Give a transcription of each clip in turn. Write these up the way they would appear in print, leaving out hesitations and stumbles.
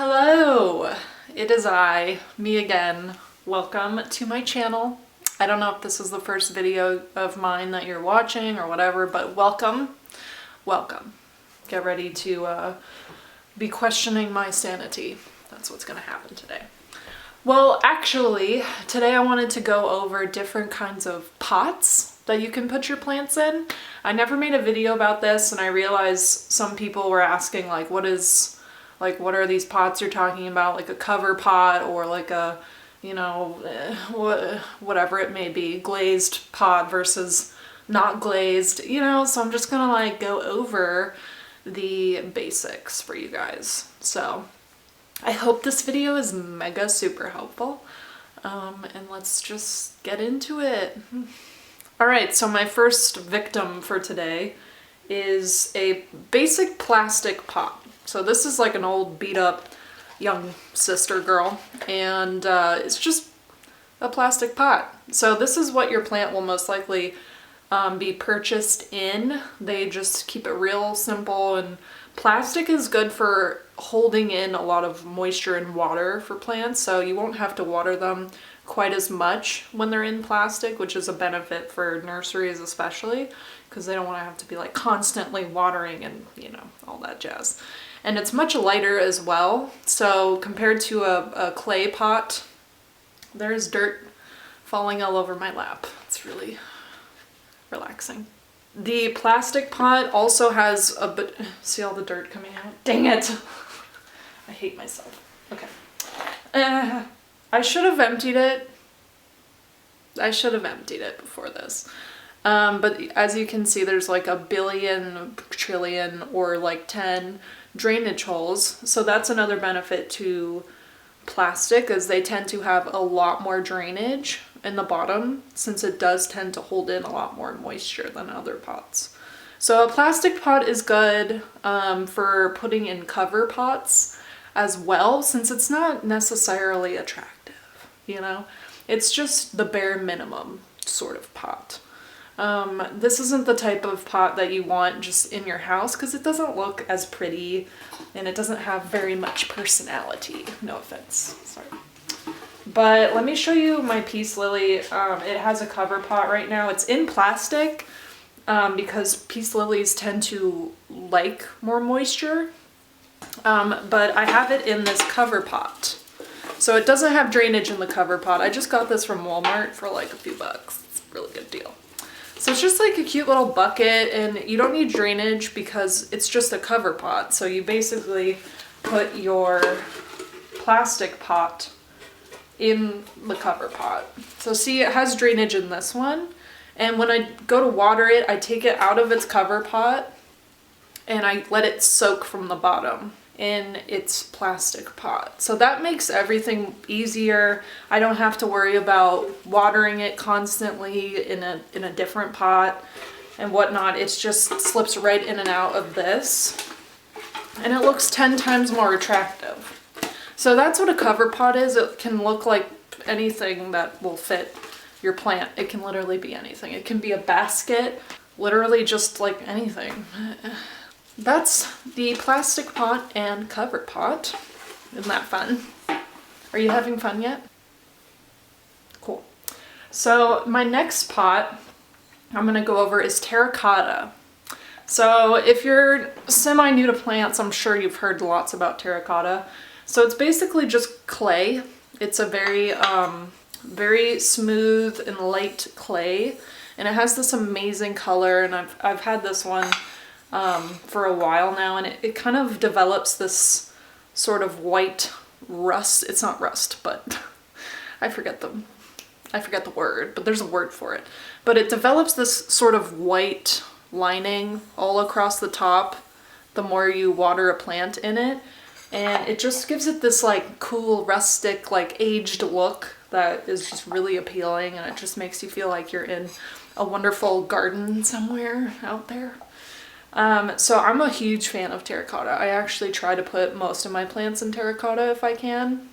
Hello, it is me again. Welcome to my channel. I don't know if this is the first video of mine that you're watching or whatever, but welcome. Get ready to be questioning my sanity. That's what's gonna happen today. Well, actually, today I wanted to go over different kinds of pots that you can put your plants in. I never made a video about this, and I realized some people were asking what are these pots you're talking about, like a cover pot or like a, whatever it may be, glazed pot versus not glazed, so I'm just gonna go over the basics for you guys. So I hope this video is mega super helpful, and let's just get into it. All right, so my first victim for today is a basic plastic pot. So this is like an old beat up young sister girl, and it's just a plastic pot. So this is what your plant will most likely be purchased in. They just keep it real simple, and plastic is good for holding in a lot of moisture and water for plants, so you won't have to water them quite as much when they're in plastic, which is a benefit for nurseries especially, because they don't want to have to be constantly watering and all that jazz. And it's much lighter as well, so compared to a clay pot, there's dirt falling all over my lap. It's really relaxing. The plastic pot also has a bit, see all the dirt coming out? Dang it! I hate myself. Okay. I should have emptied it. I should have emptied it before this. But as you can see, there's a billion, trillion, or 10 drainage holes. So that's another benefit to plastic, is they tend to have a lot more drainage in the bottom, since it does tend to hold in a lot more moisture than other pots. So a plastic pot is good for putting in cover pots as well, since it's not necessarily attractive, It's just the bare minimum sort of pot. This isn't the type of pot that you want just in your house, because it doesn't look as pretty and it doesn't have very much personality. No offense, sorry. But let me show you my peace lily. It has a cover pot right now. It's in plastic because peace lilies tend to like more moisture. But I have it in this cover pot. So it doesn't have drainage in the cover pot. I just got this from Walmart for a few bucks. It's a really good deal. So it's just a cute little bucket, and you don't need drainage because it's just a cover pot. So you basically put your plastic pot in the cover pot. So see, it has drainage in this one. And when I go to water it, I take it out of its cover pot and I let it soak from the bottom in its plastic pot. So that makes everything easier. I don't have to worry about watering it constantly in a different pot and whatnot. It just slips right in and out of this, and it looks 10 times more attractive. So that's what a cover pot is. It can look like anything that will fit your plant. It can literally be anything. It can be a basket, literally just anything. That's the plastic pot and cover pot. Isn't that fun? Are you having fun yet? Cool. So my next pot I'm gonna go over is Terracotta. So if you're semi-new to plants, I'm sure you've heard lots about Terracotta. So it's basically just clay. It's a very smooth and light clay, and it has this amazing color, and I've had this one for a while now, and it kind of develops this sort of white rust. It's not rust, but I forget the word, but there's a word for it. But it develops this sort of white lining all across the top the more you water a plant in it, and it just gives it this cool, rustic, aged look that is just really appealing, and it just makes you feel like you're in a wonderful garden somewhere out there. So I'm a huge fan of terracotta. I actually try to put most of my plants in terracotta if I can,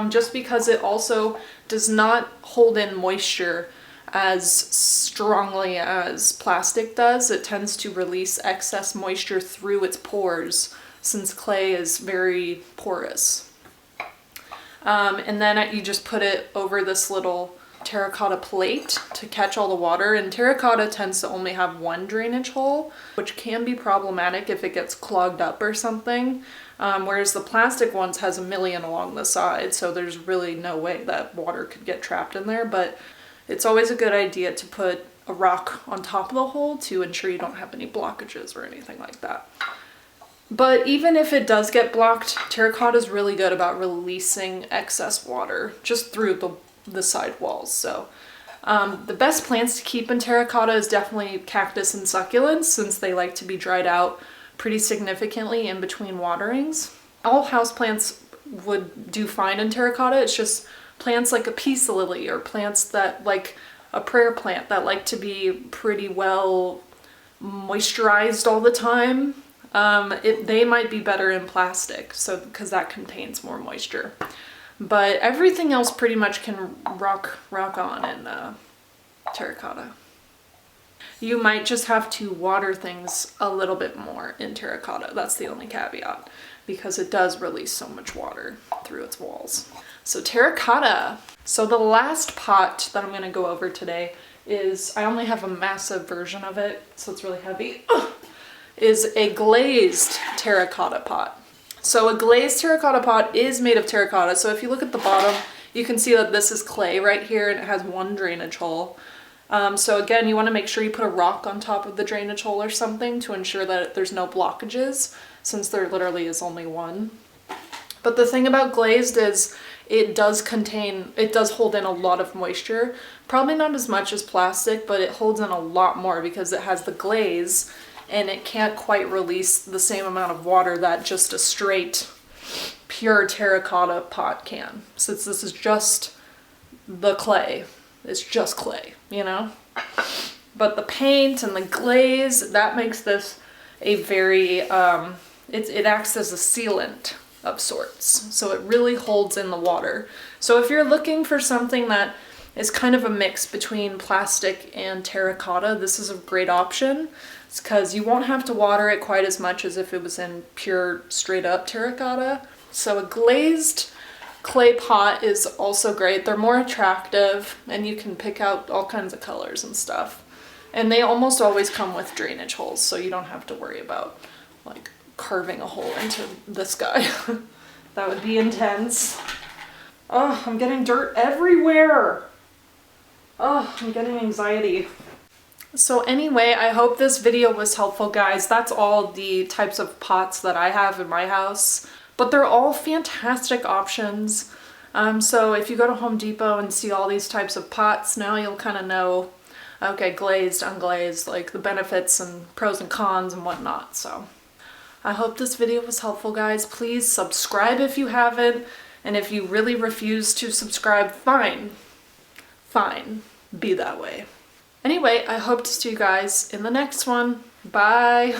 just because it also does not hold in moisture as strongly as plastic does. It tends to release excess moisture through its pores since clay is very porous. And then you just put it over this little terracotta plate to catch all the water, and terracotta tends to only have one drainage hole, which can be problematic if it gets clogged up or something, whereas the plastic ones has a million along the side, so there's really no way that water could get trapped in there. But it's always a good idea to put a rock on top of the hole to ensure you don't have any blockages or anything like that. But even if it does get blocked, terracotta is really good about releasing excess water just through the side walls. So the best plants to keep in terracotta is definitely cactus and succulents, since they like to be dried out pretty significantly in between waterings. All houseplants would do fine in terracotta. It's just plants like a peace lily or plants that like a prayer plant that like to be pretty well moisturized all the time. They might be better in plastic, so because that contains more moisture. But everything else pretty much can rock on in terracotta. You might just have to water things a little bit more in terracotta. That's the only caveat, because it does release so much water through its walls. So terracotta. So the last pot that I'm going to go over today is, I only have a massive version of it, so it's really heavy, is a glazed terracotta pot. So a glazed terracotta pot is made of terracotta. So if you look at the bottom, you can see that this is clay right here, and it has one drainage hole. So again, you want to make sure you put a rock on top of the drainage hole or something to ensure that there's no blockages, since there literally is only one. But the thing about glazed is it does hold in a lot of moisture. Probably not as much as plastic, but it holds in a lot more because it has the glaze, and it can't quite release the same amount of water that just a straight pure terracotta pot can. Since this is just the clay, it's just clay, you know? But the paint and the glaze, that makes this a very, it acts as a sealant of sorts. So it really holds in the water. So if you're looking for something that is kind of a mix between plastic and terracotta, this is a great option. It's because you won't have to water it quite as much as if it was in pure straight up terracotta. So a glazed clay pot is also great. They're more attractive, and you can pick out all kinds of colors and stuff. And they almost always come with drainage holes, so you don't have to worry about like carving a hole into this guy. That would be intense. Oh, I'm getting dirt everywhere. Oh, I'm getting anxiety. So anyway, I hope this video was helpful, guys. That's all the types of pots that I have in my house, but they're all fantastic options. So if you go to Home Depot and see all these types of pots, now you'll kind of know, okay, glazed, unglazed, like the benefits and pros and cons and whatnot. So I hope this video was helpful, guys. Please subscribe if you haven't, and if you really refuse to subscribe, fine, be that way. Anyway, I hope to see you guys in the next one. Bye!